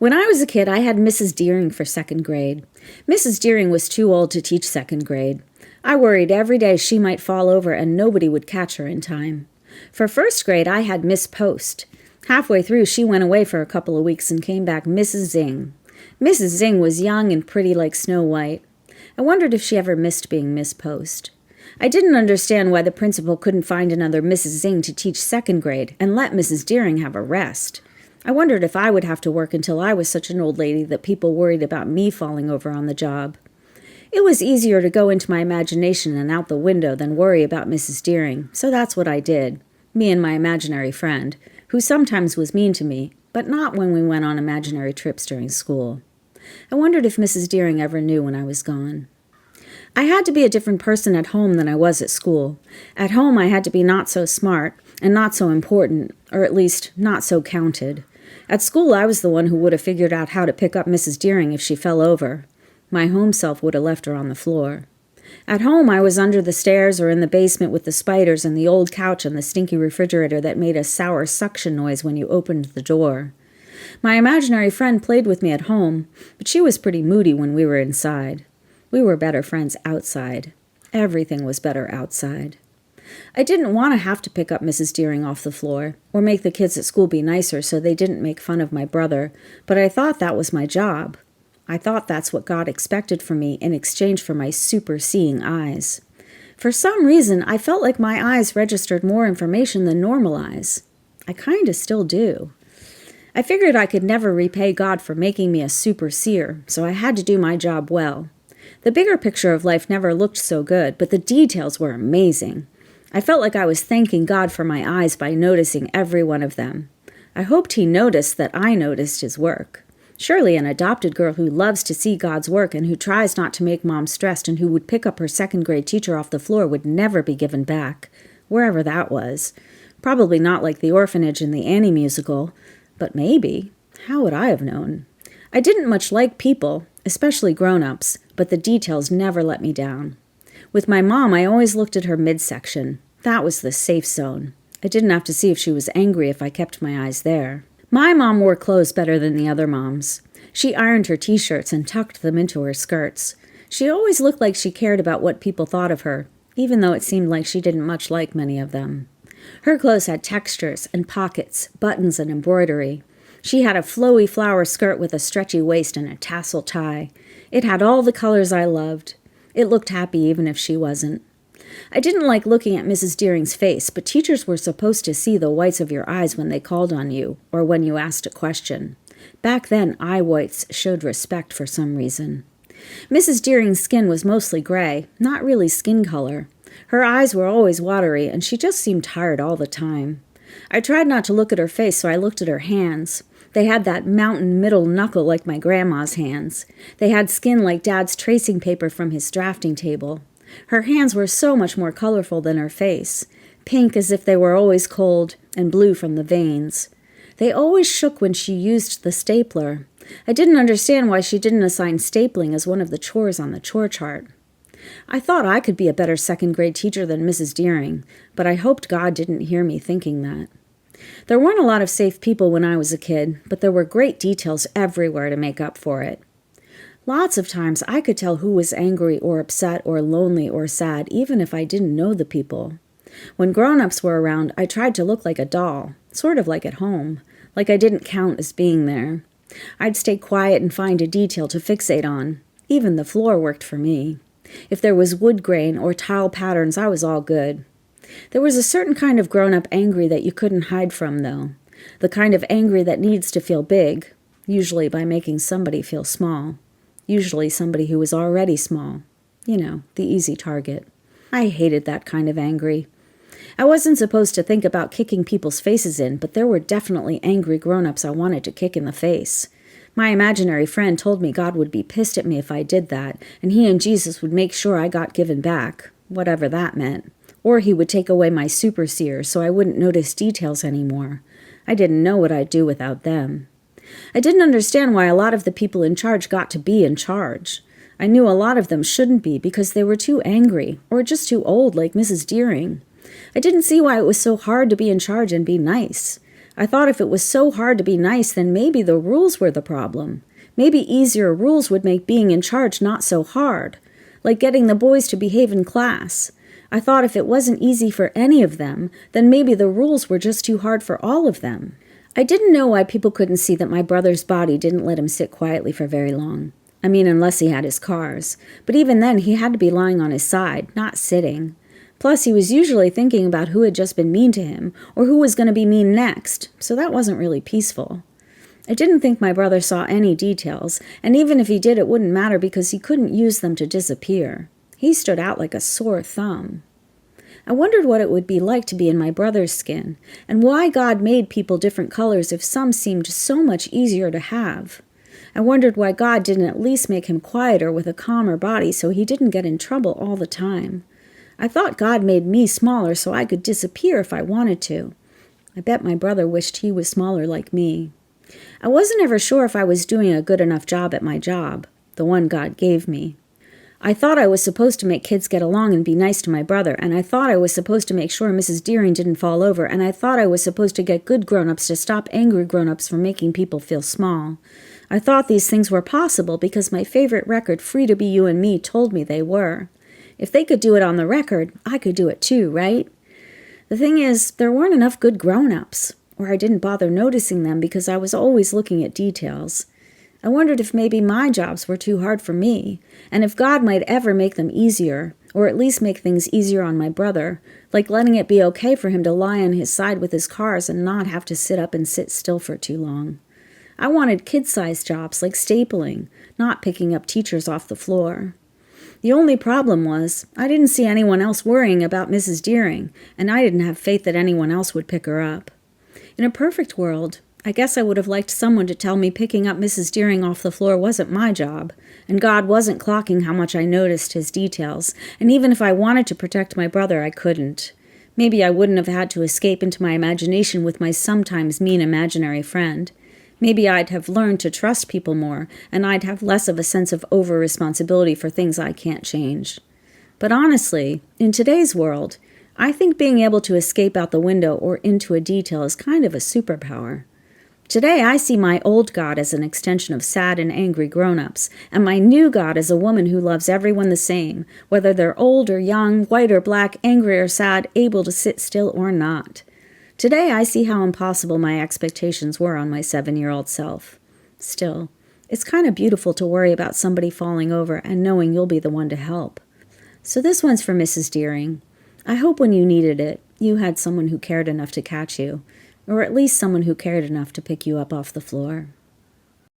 When I was a kid, I had Mrs. Deering for second grade. Mrs. Deering was too old to teach second grade. I worried every day she might fall over and nobody would catch her in time. For first grade, I had Miss Post. Halfway through, she went away for a couple of weeks and came back Mrs. Zing. Mrs. Zing was young and pretty like Snow White. I wondered if she ever missed being Miss Post. I didn't understand why the principal couldn't find another Mrs. Zing to teach second grade and let Mrs. Deering have a rest. I wondered if I would have to work until I was such an old lady that people worried about me falling over on the job. It was easier to go into my imagination and out the window than worry about Mrs. Deering, so that's what I did, me and my imaginary friend, who sometimes was mean to me, but not when we went on imaginary trips during school. I wondered if Mrs. Deering ever knew when I was gone. I had to be a different person at home than I was at school. At home, I had to be not so smart and not so important, or at least not so counted. At school, I was the one who would have figured out how to pick up Mrs. Deering if she fell over. My home self would have left her on the floor. At home, I was under the stairs or in the basement with the spiders and the old couch and the stinky refrigerator that made a sour suction noise when you opened the door. My imaginary friend played with me at home, but she was pretty moody when we were inside. We were better friends outside. Everything was better outside. I didn't want to have to pick up Mrs. Deering off the floor, or make the kids at school be nicer so they didn't make fun of my brother, but I thought that was my job. I thought that's what God expected from me in exchange for my super-seeing eyes. For some reason, I felt like my eyes registered more information than normal eyes. I kinda still do. I figured I could never repay God for making me a super-seer, so I had to do my job well. The bigger picture of life never looked so good, but the details were amazing. I felt like I was thanking God for my eyes by noticing every one of them. I hoped he noticed that I noticed his work. Surely an adopted girl who loves to see God's work and who tries not to make mom stressed and who would pick up her second grade teacher off the floor would never be given back, wherever that was. Probably not like the orphanage in the Annie musical, but maybe. How would I have known? I didn't much like people, especially grown-ups, but the details never let me down. With my mom, I always looked at her midsection. That was the safe zone. I didn't have to see if she was angry if I kept my eyes there. My mom wore clothes better than the other moms. She ironed her t-shirts and tucked them into her skirts. She always looked like she cared about what people thought of her, even though it seemed like she didn't much like many of them. Her clothes had textures and pockets, buttons and embroidery. She had a flowy flower skirt with a stretchy waist and a tassel tie. It had all the colors I loved. It looked happy even if she wasn't. I didn't like looking at Mrs. Deering's face, but teachers were supposed to see the whites of your eyes when they called on you, or when you asked a question. Back then, eye whites showed respect for some reason. Mrs. Deering's skin was mostly gray, not really skin color. Her eyes were always watery, and she just seemed tired all the time. I tried not to look at her face, so I looked at her hands. They had that mountain middle knuckle like my grandma's hands. They had skin like Dad's tracing paper from his drafting table. Her hands were so much more colorful than her face, pink as if they were always cold, and blue from the veins. They always shook when she used the stapler. I didn't understand why she didn't assign stapling as one of the chores on the chore chart. I thought I could be a better second grade teacher than Mrs. Deering, but I hoped God didn't hear me thinking that. There weren't a lot of safe people when I was a kid, but there were great details everywhere to make up for it. Lots of times I could tell who was angry or upset or lonely or sad, even if I didn't know the people. When grown-ups were around, I tried to look like a doll, sort of like at home, like I didn't count as being there. I'd stay quiet and find a detail to fixate on. Even the floor worked for me. If there was wood grain or tile patterns, I was all good. There was a certain kind of grown-up angry that you couldn't hide from, though. The kind of angry that needs to feel big, usually by making somebody feel small. Usually somebody who was already small. You know, the easy target. I hated that kind of angry. I wasn't supposed to think about kicking people's faces in, but there were definitely angry grown-ups I wanted to kick in the face. My imaginary friend told me God would be pissed at me if I did that, and he and Jesus would make sure I got given back, whatever that meant. Or he would take away my super-seer so I wouldn't notice details anymore. I didn't know what I'd do without them. I didn't understand why a lot of the people in charge got to be in charge. I knew a lot of them shouldn't be because they were too angry, or just too old like Mrs. Deering. I didn't see why it was so hard to be in charge and be nice. I thought if it was so hard to be nice, then maybe the rules were the problem. Maybe easier rules would make being in charge not so hard, like getting the boys to behave in class. I thought if it wasn't easy for any of them, then maybe the rules were just too hard for all of them. I didn't know why people couldn't see that my brother's body didn't let him sit quietly for very long. I mean, unless he had his cars. But even then, he had to be lying on his side, not sitting. Plus, he was usually thinking about who had just been mean to him, or who was going to be mean next, so that wasn't really peaceful. I didn't think my brother saw any details, and even if he did, it wouldn't matter because he couldn't use them to disappear. He stood out like a sore thumb. I wondered what it would be like to be in my brother's skin, and why God made people different colors if some seemed so much easier to have. I wondered why God didn't at least make him quieter with a calmer body so he didn't get in trouble all the time. I thought God made me smaller so I could disappear if I wanted to. I bet my brother wished he was smaller like me. I wasn't ever sure if I was doing a good enough job at my job, the one God gave me. I thought I was supposed to make kids get along and be nice to my brother, and I thought I was supposed to make sure Mrs. Deering didn't fall over, and I thought I was supposed to get good grown-ups to stop angry grown-ups from making people feel small. I thought these things were possible because my favorite record, Free to Be You and Me, told me they were. If they could do it on the record, I could do it too, right? The thing is, there weren't enough good grown-ups, or I didn't bother noticing them because I was always looking at details. I wondered if maybe my jobs were too hard for me, and if God might ever make them easier, or at least make things easier on my brother, like letting it be okay for him to lie on his side with his cars and not have to sit up and sit still for too long. I wanted kid-sized jobs like stapling, not picking up teachers off the floor. The only problem was, I didn't see anyone else worrying about Mrs. Deering, and I didn't have faith that anyone else would pick her up. In a perfect world, I guess I would have liked someone to tell me picking up Mrs. Deering off the floor wasn't my job, and God wasn't clocking how much I noticed his details, and even if I wanted to protect my brother, I couldn't. Maybe I wouldn't have had to escape into my imagination with my sometimes mean imaginary friend. Maybe I'd have learned to trust people more, and I'd have less of a sense of over-responsibility for things I can't change. But honestly, in today's world, I think being able to escape out the window or into a detail is kind of a superpower. Today I see my old God as an extension of sad and angry grown-ups, and my new God as a woman who loves everyone the same, whether they're old or young, white or black, angry or sad, able to sit still or not. Today I see how impossible my expectations were on my 7-year-old self. Still, it's kind of beautiful to worry about somebody falling over and knowing you'll be the one to help. So this one's for Mrs. Deering. I hope when you needed it, you had someone who cared enough to catch you, or at least someone who cared enough to pick you up off the floor.